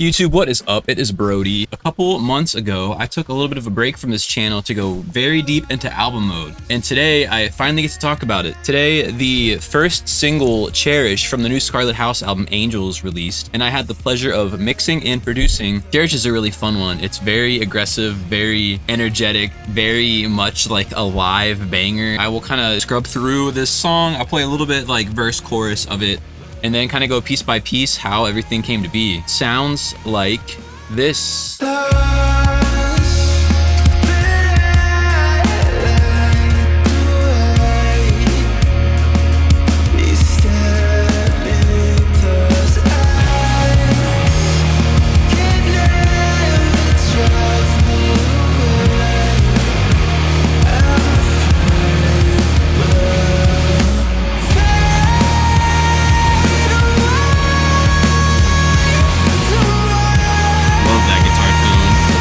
YouTube, what is up? It is Brody. A couple months ago, I took a little bit of a break from this channel to go very deep into album mode. And today, I finally get to talk about it. Today, the first single, Cherish, from the new Scarlet House album, Angels, released. And I had the pleasure of mixing and producing. Cherish is a really fun one. It's very aggressive, very energetic, very much like a live banger. I will kind of scrub through this song. I'll play a little bit like verse, chorus of it, and then kind of go piece by piece how everything came to be. Sounds like this.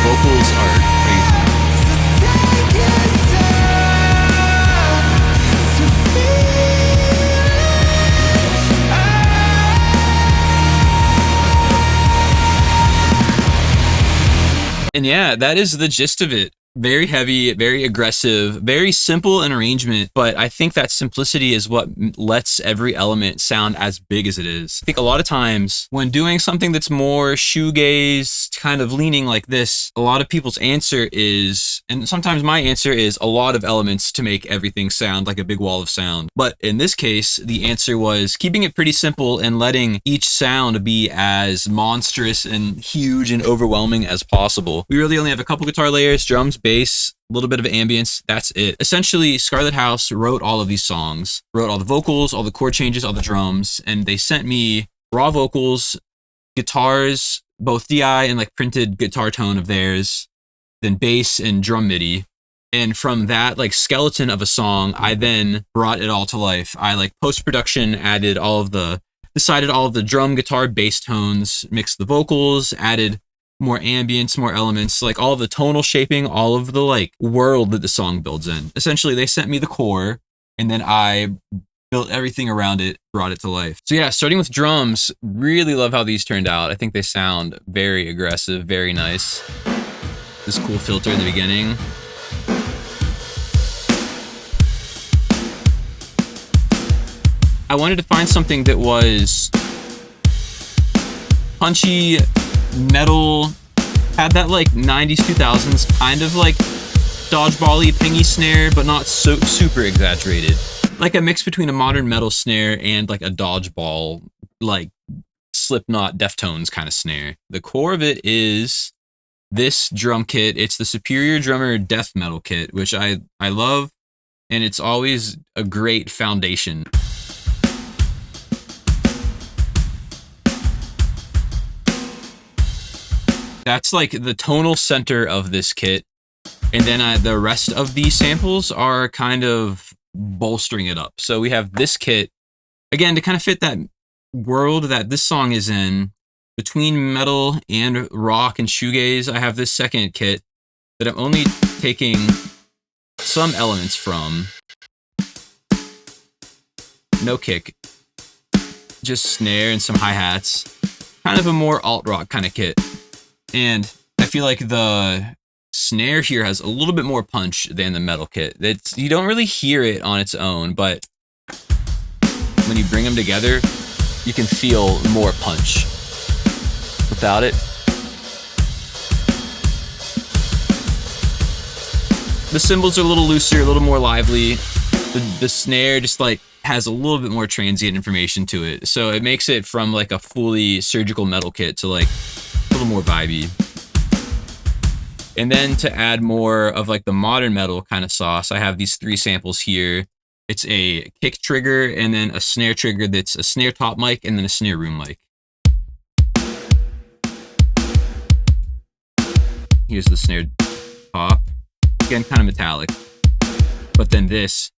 Vocals are crazy. And yeah, that is the gist of it. Very heavy, very aggressive, very simple in arrangement, but I think that simplicity is what lets every element sound as big as it is. I think a lot of times when doing something that's more shoegaze, kind of leaning like this, a lot of people's answer is, and sometimes my answer is, a lot of elements to make everything sound like a big wall of sound. But in this case, the answer was keeping it pretty simple and letting each sound be as monstrous and huge and overwhelming as possible. We really only have a couple guitar layers, drums, bass, a little bit of ambience. That's it. Essentially, Scarlet House wrote all of these songs, wrote all the vocals, all the chord changes, all the drums, and they sent me raw vocals, guitars, both DI and like printed guitar tone of theirs, then bass and drum MIDI. And from that like skeleton of a song, I then brought it all to life. I like post-production decided all of the drum, guitar, bass tones, mixed the vocals, added more ambience, more elements, like all of the tonal shaping, all of the like world that the song builds in. Essentially, they sent me the core and then I built everything around it, brought it to life. So yeah, starting with drums, really love how these turned out. I think they sound very aggressive, very nice. This cool filter in the beginning. I wanted to find something that was punchy, metal, had that like 90s, 2000s kind of like dodgeball-y, pingy snare, but not so super exaggerated. Like a mix between a modern metal snare and like a dodgeball, like Slipknot, Deftones kind of snare. The core of it is this drum kit. It's the Superior Drummer death metal kit, which I love, and it's always a great foundation. That's like the tonal center of this kit. And then the rest of these samples are kind of bolstering it up. So we have this kit, again, to kind of fit that world that this song is in, between metal and rock and shoegaze. I have this second kit that I'm only taking some elements from. No kick, just snare and some hi-hats. Kind of a more alt-rock kind of kit. And I feel like the snare here has a little bit more punch than the metal kit. You don't really hear it on its own, but when you bring them together, you can feel more punch. Without it, the cymbals are a little looser, a little more lively. The snare just like has a little bit more transient information to it. So it makes it from like a fully surgical metal kit to like a little more vibey. And then to add more of like the modern metal kind of sauce, I have these three samples here. It's a kick trigger and then a snare trigger that's a snare top mic and then a snare room mic. Here's the snare top. Again, kind of metallic. But then this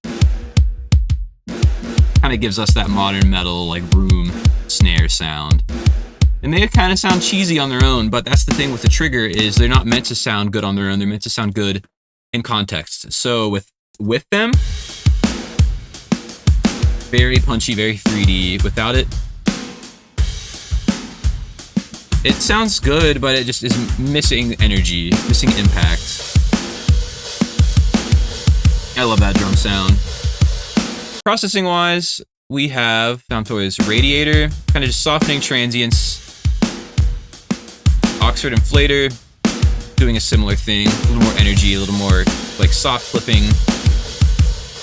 kind of gives us that modern metal like room snare sound. And they kind of sound cheesy on their own, but that's the thing with the trigger is they're not meant to sound good on their own. They're meant to sound good in context. So with them, very punchy, very 3D. Without it, It sounds good, but it just is missing energy, missing impact. I love that drum sound. Processing wise, we have Soundtoys Radiator, kind of just softening transients. Oxford Inflator, doing a similar thing, a little more energy, a little more like soft clipping.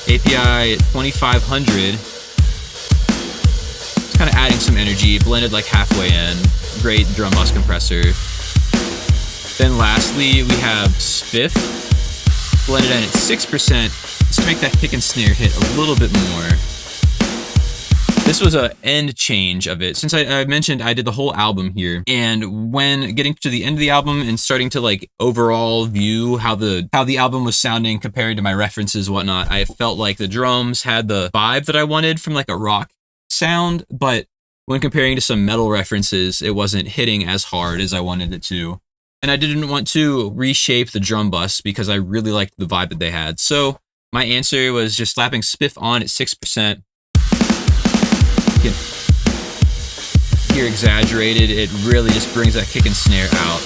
API 2500, it's kind of adding some energy, blended like halfway in. Great drum bus compressor. Then lastly, we have Spiff, blended in at 6%, just to make that kick and snare hit a little bit more. This was an end change of it. Since I mentioned I did the whole album here, and when getting to the end of the album and starting to like overall view how the album was sounding compared to my references and whatnot, I felt like the drums had the vibe that I wanted from like a rock sound, but when comparing to some metal references, it wasn't hitting as hard as I wanted it to. And I didn't want to reshape the drum bus because I really liked the vibe that they had. So my answer was just slapping Spiff on at 6%. You can hear exaggerated. It really just brings that kick and snare out.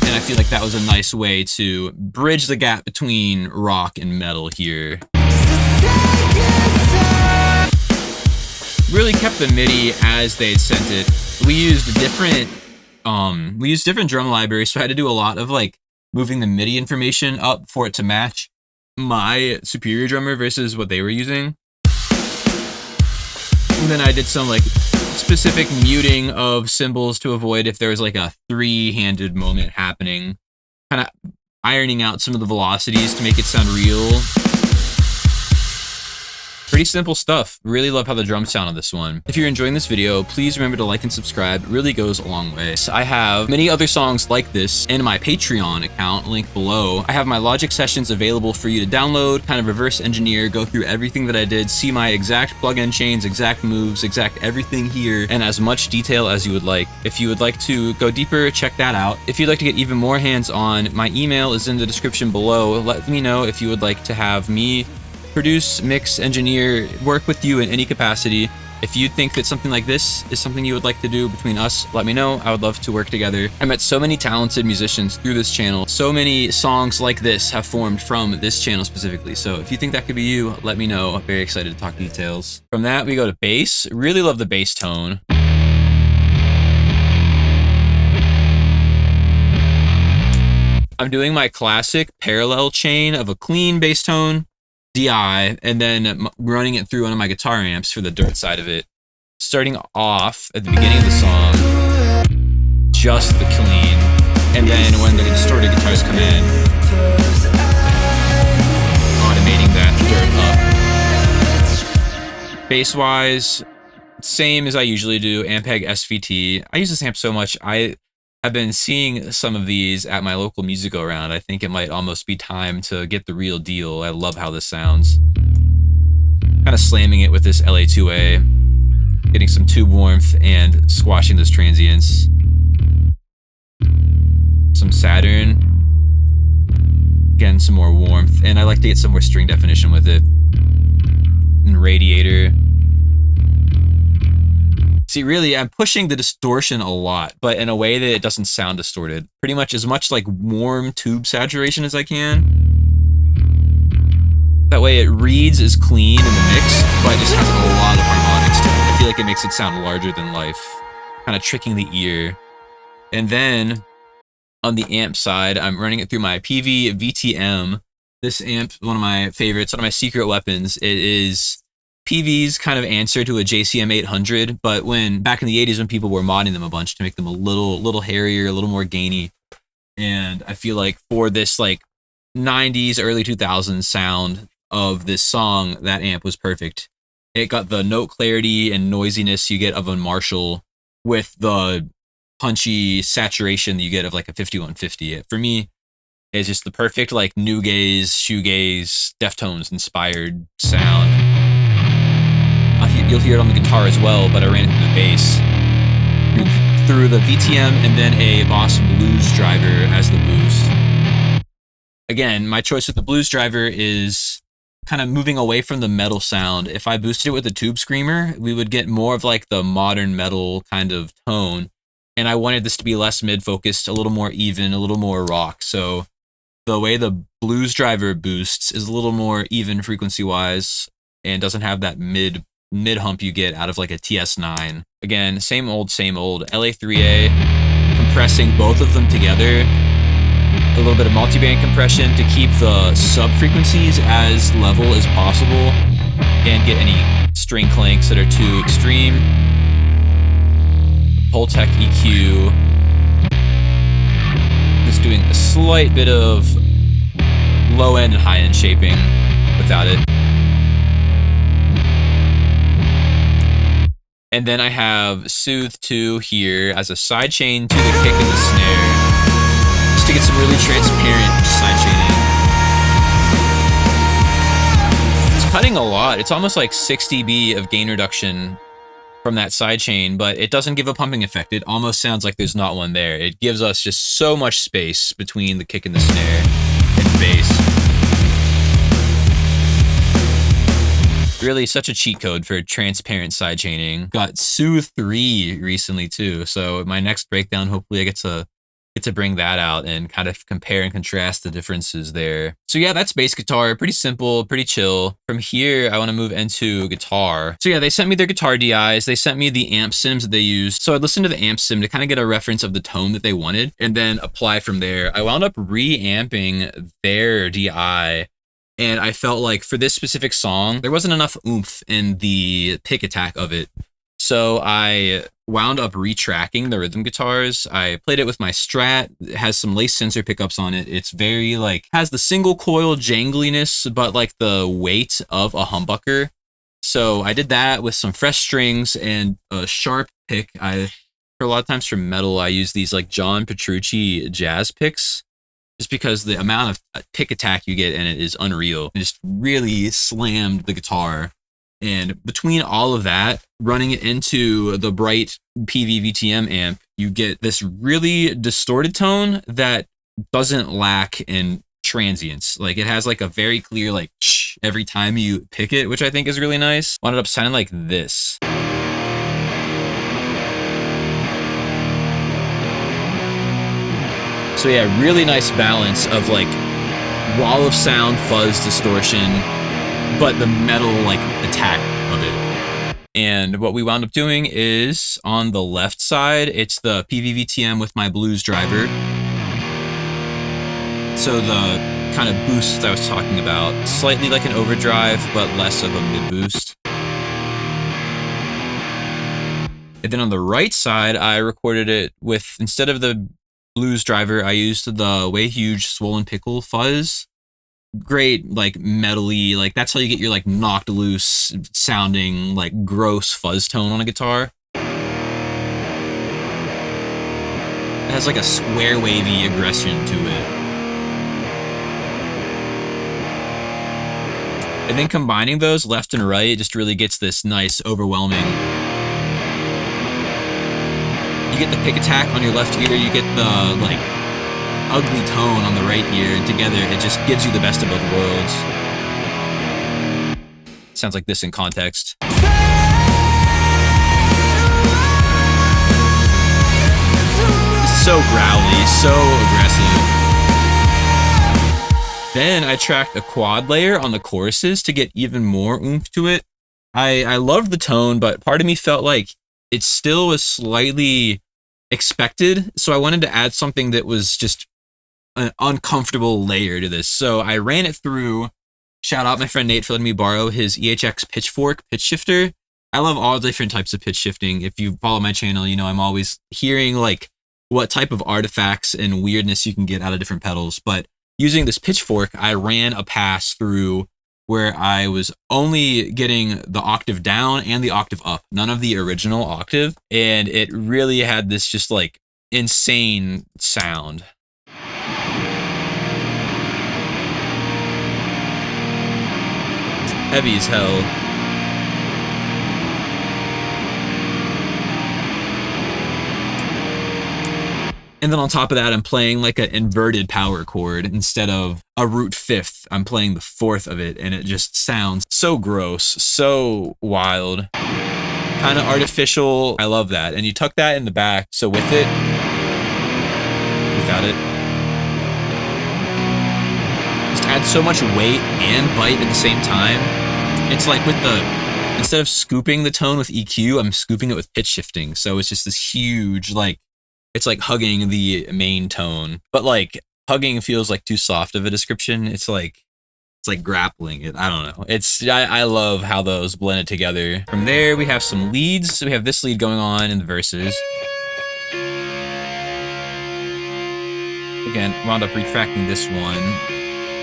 And I feel like that was a nice way to bridge the gap between rock and metal here. Really kept the MIDI as they had sent it. We used different drum libraries, so I had to do a lot of like moving the MIDI information up for it to match my Superior drummer versus what they were using. And then I did some like specific muting of cymbals to avoid if there was like a three-handed moment happening, kind of ironing out some of the velocities to make it sound real. Pretty simple stuff. Really love how the drums sound on this one. If you're enjoying this video, please remember to like and subscribe. It really goes a long way. So I have many other songs like this in my Patreon account, link below. I have my Logic sessions available for you to download, kind of reverse engineer, go through everything that I did, see my exact plug-in chains, exact moves, exact everything here, and as much detail as you would like. If you would like to go deeper, check that out. If you'd like to get even more hands-on, my email is in the description below. Let me know if you would like to have me produce, mix, engineer, work with you in any capacity. If you think that something like this is something you would like to do between us, let me know. I would love to work together. I met so many talented musicians through this channel. So many songs like this have formed from this channel specifically. So if you think that could be you, let me know. I'm very excited to talk details. From that, we go to bass. Really love the bass tone. I'm doing my classic parallel chain of a clean bass tone, DI, and then running it through one of my guitar amps for the dirt side of it. Starting off at the beginning of the song, just the clean, and then when the distorted guitars come in, automating that dirt up. Bass-wise, same as I usually do, Ampeg SVT. I use this amp so much, I've been seeing some of these at my local music go-around. I think it might almost be time to get the real deal. I love how this sounds. Kind of slamming it with this LA2A, getting some tube warmth and squashing those transients. Some Saturn. Again, some more warmth, and I like to get some more string definition with it. And Radiator. See, really, I'm pushing the distortion a lot, but in a way that it doesn't sound distorted. Pretty much as much like warm tube saturation as I can. That way it reads as clean in the mix, but it just has a lot of harmonics to it. I feel like it makes it sound larger than life, kind of tricking the ear. And then on the amp side, I'm running it through my PV VTM. This amp, one of my favorites, one of my secret weapons. It is PV's kind of answer to a JCM 800, but when back in the 80s when people were modding them a bunch to make them a little hairier, a little more gainy. And I feel like for this like 90s, early 2000s sound of this song, that amp was perfect. It got the note clarity and noisiness you get of a Marshall with the punchy saturation that you get of like a 5150. For me, it's just the perfect like new gaze, shoegaze, Deftones inspired sound. You'll hear it on the guitar as well, but I ran it through the bass, through the VTM, and then a Boss Blues driver as the boost. Again, my choice with the blues driver is kind of moving away from the metal sound. If I boosted it with a tube screamer, we would get more of like the modern metal kind of tone. And I wanted this to be less mid-focused, a little more even, a little more rock. So the way the blues driver boosts is a little more even frequency-wise and doesn't have that mid hump you get out of like a TS9. Again, same old LA3A, compressing both of them together. A little bit of multiband compression to keep the sub frequencies as level as possible and get any string clanks that are too extreme. Pultec EQ. Just doing a slight bit of low end and high end shaping without it. And then I have Soothe 2 here as a sidechain to the kick and the snare, just to get some really transparent sidechaining. It's cutting a lot. It's almost like 6 dB of gain reduction from that sidechain, but it doesn't give a pumping effect. It almost sounds like there's not one there. It gives us just so much space between the kick and the snare and the bass. Really such a cheat code for transparent sidechaining. Got Soothe 3 recently too, so my next breakdown, hopefully I get to bring that out and kind of compare and contrast the differences there. So yeah, that's bass guitar. Pretty simple, pretty chill. From here, I want to move into guitar. So yeah, they sent me their guitar DIs. They sent me the amp sims that they used. So I listened to the amp sim to kind of get a reference of the tone that they wanted and then apply from there. I wound up reamping their DI. And I felt like for this specific song, there wasn't enough oomph in the pick attack of it. So I wound up retracking the rhythm guitars. I played it with my Strat. It has some lace sensor pickups on it. It's very like, has the single coil jangliness, but like the weight of a humbucker. So I did that with some fresh strings and a sharp pick. For a lot of times for metal, I use these like John Petrucci jazz picks, just because the amount of pick attack you get in it is unreal. It just really slammed the guitar. And between all of that, running it into the bright PV-VTM amp, you get this really distorted tone that doesn't lack in transients. Like it has like a very clear like shh every time you pick it, which I think is really nice. Wound up sounding like this. So yeah, really nice balance of like wall of sound, fuzz, distortion, but the metal like attack of it. And what we wound up doing is on the left side, it's the PV-VTM with my blues driver. So the kind of boost I was talking about, slightly like an overdrive, but less of a mid boost. And then on the right side, I recorded it with, instead of the blues driver, I used the Way Huge Swollen Pickle fuzz. Great, like metally, like that's how you get your like knocked loose sounding, like gross fuzz tone on a guitar. It has like a square wavy aggression to it. And then combining those left and right just really gets this nice overwhelming. You get the pick attack on your left ear, you get the like ugly tone on the right ear, and together it just gives you the best of both worlds. Sounds like this in context. It's so growly, so aggressive. Then I tracked a quad layer on the choruses to get even more oomph to it. I loved the tone, but part of me felt like it still was slightly expected, so I wanted to add something that was just an uncomfortable layer to this. So I ran it through. Shout out my friend Nate for letting me borrow his EHX Pitchfork pitch shifter. I love all different types of pitch shifting. If you follow my channel, you know I'm always hearing like what type of artifacts and weirdness you can get out of different pedals. But using this Pitchfork, I ran a pass through where I was only getting the octave down and the octave up, none of the original octave. And it really had this just like insane sound. Heavy as hell. And then on top of that, I'm playing like an inverted power chord instead of a root fifth. I'm playing the fourth of it, and it just sounds so gross, so wild. kind of artificial. I love that. And you tuck that in the back. So with it, without it, just adds so much weight and bite at the same time. It's like with the, instead of scooping the tone with EQ, I'm scooping it with pitch shifting. So it's just this huge, like, it's like hugging the main tone. But like, hugging feels like too soft of a description. It's like grappling it. I don't know. I love how those blended together. From there, we have some leads. So we have this lead going on in the verses. Again, wound up retracting this one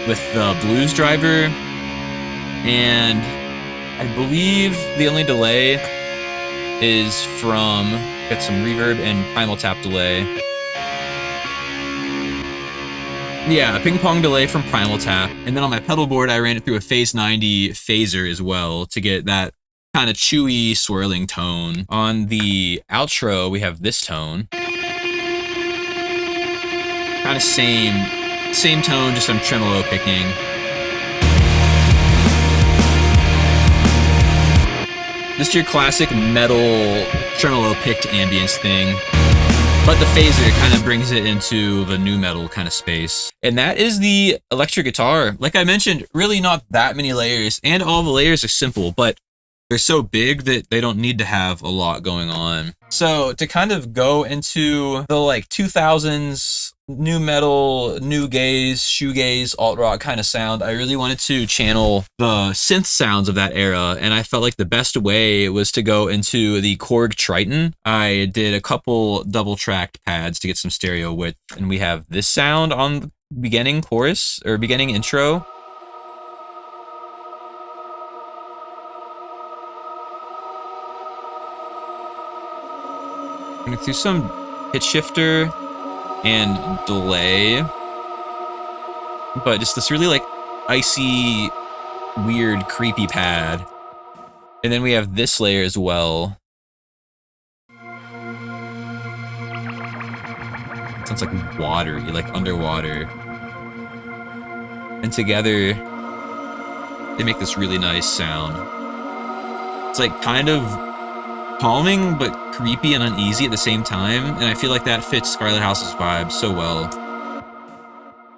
with the blues driver. And I believe the only delay is from, got some reverb and primal tap delay. Yeah, a ping pong delay from primal tap. And then on my pedal board, I ran it through a phase 90 phaser as well to get that kind of chewy, swirling tone. On the outro, we have this tone. Kind of same tone, just some tremolo picking. Just your classic metal tremolo picked ambience thing. But the phaser kind of brings it into the nu metal kind of space. And that is the electric guitar. Like I mentioned, really not that many layers, and all the layers are simple, but they're so big that they don't need to have a lot going on. So to kind of go into the like 2000s nu metal, new gaze, shoegaze, alt rock kind of sound, I really wanted to channel the synth sounds of that era, and I felt like the best way was to go into the Korg Triton. I did a couple double tracked pads to get some stereo width, and we have this sound on the beginning chorus or beginning intro. Going through some pitch shifter and delay, but just this really like icy, weird, creepy pad. And then we have this layer as well. It sounds like watery, like underwater. And together, they make this really nice sound. It's like kind of calming, but creepy and uneasy at the same time, and I feel like that fits Scarlet House's vibe so well.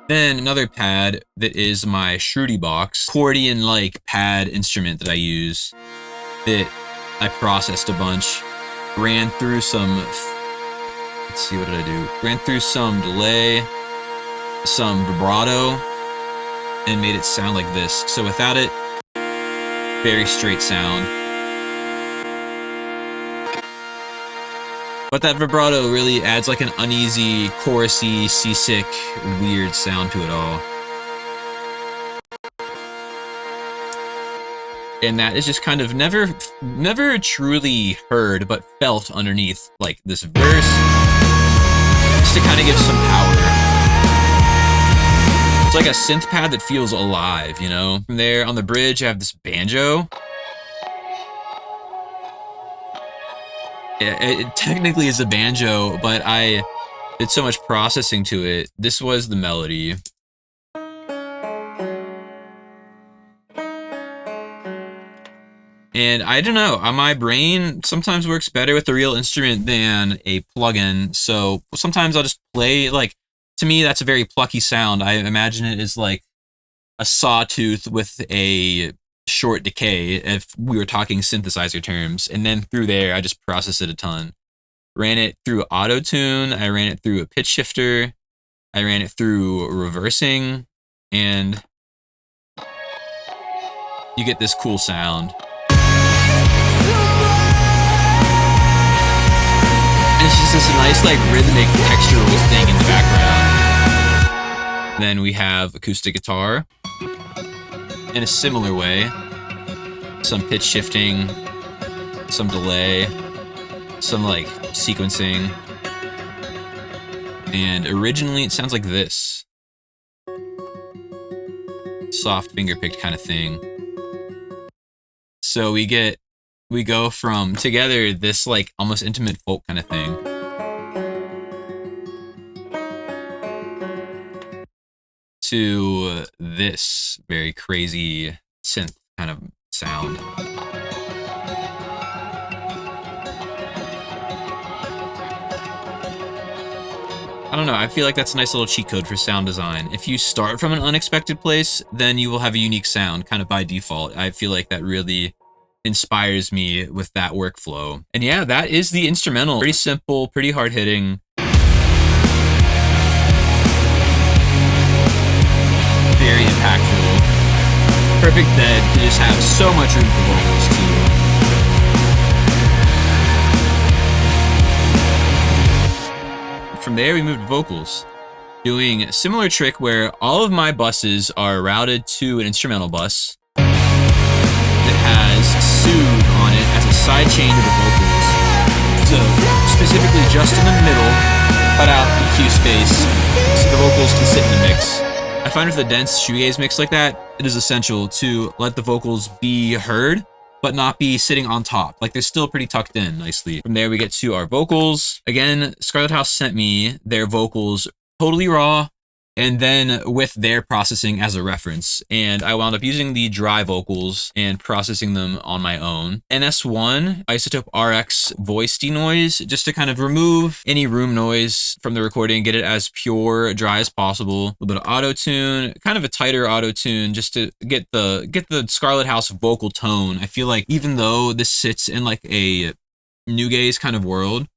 Then another pad that is my Shruti box, accordion-like pad instrument that I use, that I processed a bunch, ran through some, let's see, what did I do? Ran through some delay, some vibrato, and made it sound like this. So without it, very straight sound. But that vibrato really adds like an uneasy, chorusy, seasick, weird sound to it all. And that is just kind of never truly heard, but felt underneath like this verse, just to kind of give some power. It's like a synth pad that feels alive, you know? From there, on the bridge, I have this banjo. It technically is a banjo, but I did so much processing to it. This was the melody. And I don't know, my brain sometimes works better with the real instrument than a plugin. So sometimes I'll just play, like, to me, that's a very plucky sound. I imagine it is like a sawtooth with a short decay, if we were talking synthesizer terms, and then through there I just processed it a ton. Ran it through auto tune, I ran it through a pitch shifter, I ran it through reversing, and you get this cool sound. And it's just this nice like rhythmic textural thing in the background. Then we have acoustic guitar in a similar way. Some pitch shifting, some delay, some like sequencing. And originally it sounds like this. Soft finger picked kind of thing. So we go from together this like almost intimate folk kind of thing. To this very crazy synth kind of sound. I don't know, I feel like that's a nice little cheat code for sound design. If you start from an unexpected place, then you will have a unique sound, kind of by default. I feel like that really inspires me with that workflow. And yeah, that is the instrumental. Pretty simple, pretty hard-hitting. Very impactful. Perfect bed to just have so much room for vocals too. From there, we moved to vocals, doing a similar trick where all of my buses are routed to an instrumental bus that has soothe on it as a side chain to the vocals. So specifically just in the middle, cut out EQ space so the vocals can sit in the mix. I find with a dense shoegaze mix like that, it is essential to let the vocals be heard, but not be sitting on top. Like they're still pretty tucked in nicely. From there, we get to our vocals. Again, Scarlet House sent me their vocals totally raw, and then with their processing as a reference. And I wound up using the dry vocals and processing them on my own. NS1 Isotope RX voice denoise, just to kind of remove any room noise from the recording, get it as pure dry as possible. A little bit of auto-tune, kind of a tighter auto-tune, just to get the Scarlet House vocal tone. I feel like even though this sits in like a new gaze kind of world,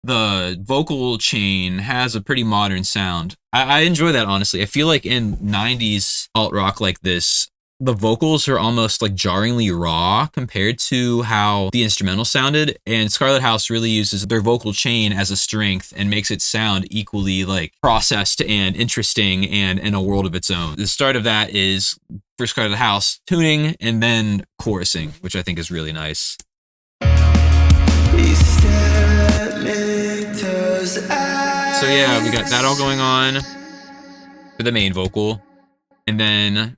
the vocal chain has a pretty modern sound. I enjoy that, honestly. I feel like in 90s alt rock like this, the vocals are almost like jarringly raw compared to how the instrumental sounded, and Scarlet House really uses their vocal chain as a strength and makes it sound equally like processed and interesting and in a world of its own. The start of that is, for Scarlet House, tuning and then chorusing, which I think is really nice. So yeah, we got that all going on for the main vocal. And then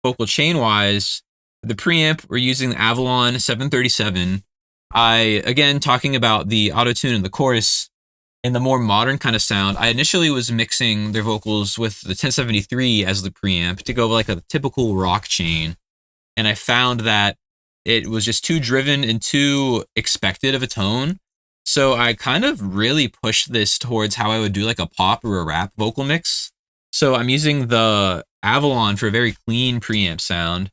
vocal chain wise, the preamp, we're using the Avalon 737. Again, talking about the auto-tune and the chorus and the more modern kind of sound, I initially was mixing their vocals with the 1073 as the preamp to go like a typical rock chain. And I found that it was just too driven and too expected of a tone. So I kind of really pushed this towards how I would do like a pop or a rap vocal mix. So I'm using the Avalon for a very clean preamp sound.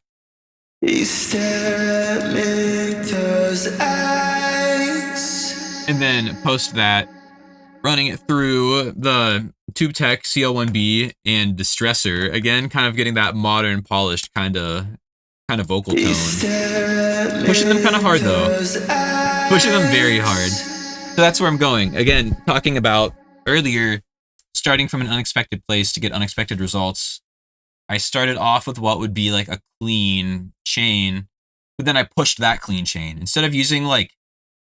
And then post that, running it through the Tube Tech CL1B and Distressor. Again, kind of getting that modern, polished kind of vocal tone. Pushing them kind of hard though. Pushing them very hard. So that's where I'm going. Again, talking about earlier, starting from an unexpected place to get unexpected results. I started off with what would be like a clean chain, but then I pushed that clean chain. Instead of using like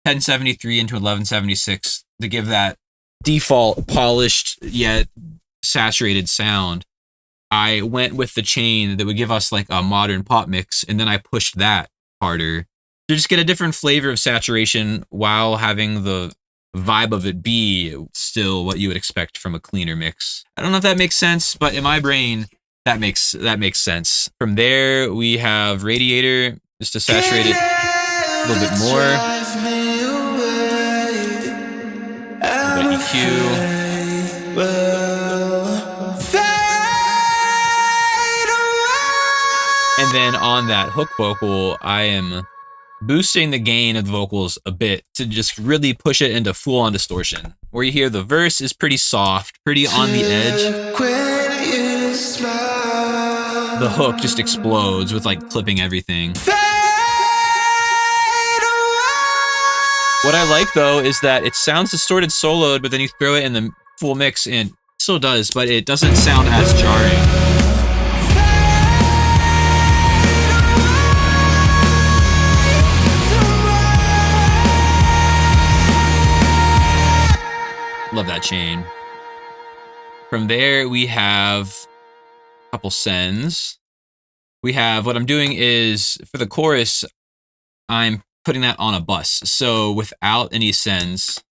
1073 into 1176 to give that default polished yet saturated sound, I went with the chain that would give us like a modern pop mix, and then I pushed that harder to just get a different flavor of saturation while having the vibe of it be still what you would expect from a cleaner mix. I don't know if that makes sense, but in my brain, that makes sense. From there, we have Radiator, just to saturate it a little bit more. A little bit of EQ. And then on that hook vocal, I am boosting the gain of the vocals a bit to just really push it into full-on distortion. Where you hear the verse is pretty soft, pretty on the edge. The hook just explodes with like clipping everything. What I like though is that it sounds distorted soloed, but then you throw it in the full mix and it still does, but it doesn't sound as jarring. Love that chain. From there, we have a couple sends. We have, what I'm doing is, for the chorus, I'm putting that on a bus. So without any sends.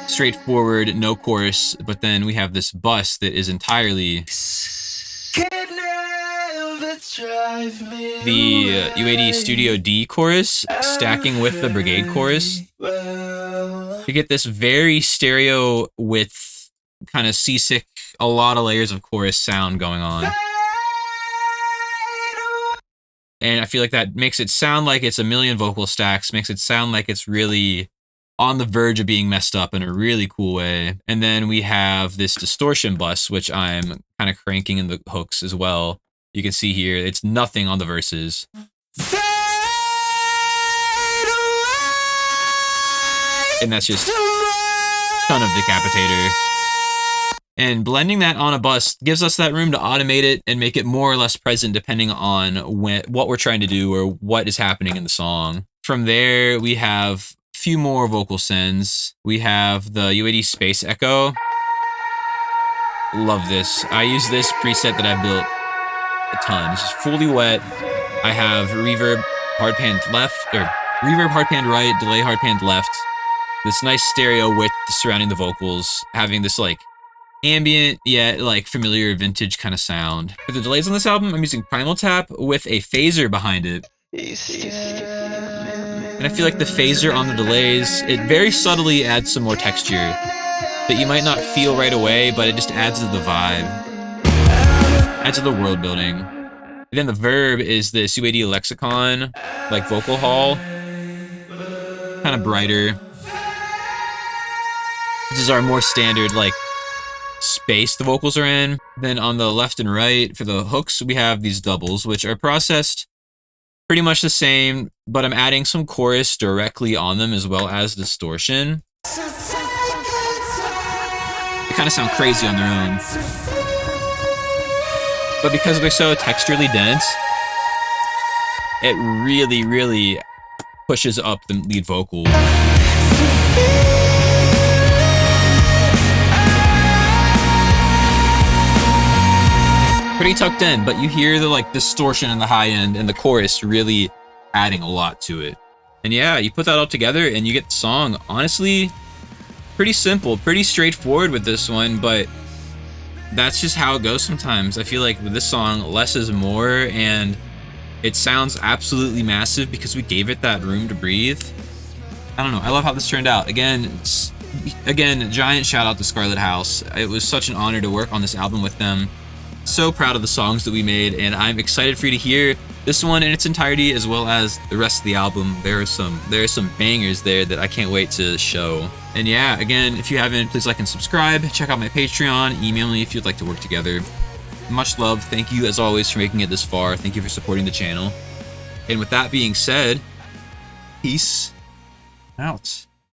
Straightforward, no chorus, but then we have this bus that is entirely the U80 Studio D chorus stacking with the Brigade chorus. You get this very stereo with kind of seasick, a lot of layers of chorus sound going on. And I feel like that makes it sound like it's a million vocal stacks, makes it sound like it's really on the verge of being messed up in a really cool way. And then we have this distortion bus, which I'm kind of cranking in the hooks as well. You can see here, it's nothing on the verses. And that's just a ton of decapitator. And blending that on a bus gives us that room to automate it and make it more or less present depending on what we're trying to do or what is happening in the song. From there, we have a few more vocal sends. We have the UAD Space Echo. Love this. I use this preset that I've built a ton. It's just fully wet. I have reverb hard panned left, or reverb hard panned right, delay hard panned left. This nice stereo width surrounding the vocals, having this like ambient yet like familiar vintage kind of sound. For the delays on this album, I'm using Primal Tap with a phaser behind it. And I feel like the phaser on the delays, it very subtly adds some more texture that you might not feel right away, but it just adds to the vibe, adds to the world building. And then the verb is this UAD Lexicon, like vocal hall, kind of brighter. This is our more standard, like, space the vocals are in. Then on the left and right, for the hooks, we have these doubles, which are processed pretty much the same, but I'm adding some chorus directly on them as well as distortion. They kind of sound crazy on their own. But because they're so texturally dense, it really, really pushes up the lead vocal. Pretty tucked in, but you hear the like distortion in the high end and the chorus really adding a lot to it. And yeah, you put that all together and you get the song. Honestly, pretty simple, pretty straightforward with this one, but that's just how it goes sometimes. I feel like with this song, less is more, and it sounds absolutely massive because we gave it that room to breathe. I don't know, I love how this turned out. Again, giant shout out to Scarlet House. It was such an honor to work on this album with them. So proud of the songs that we made, and I'm excited for you to hear this one in its entirety as well as the rest of the album. There are some bangers there that I can't wait to show. And yeah, again, if you haven't, please like and subscribe. Check out my Patreon. Email me if you'd like to work together. Much love. Thank you as always for making it this far. Thank you for supporting the channel. And with that being said, peace out.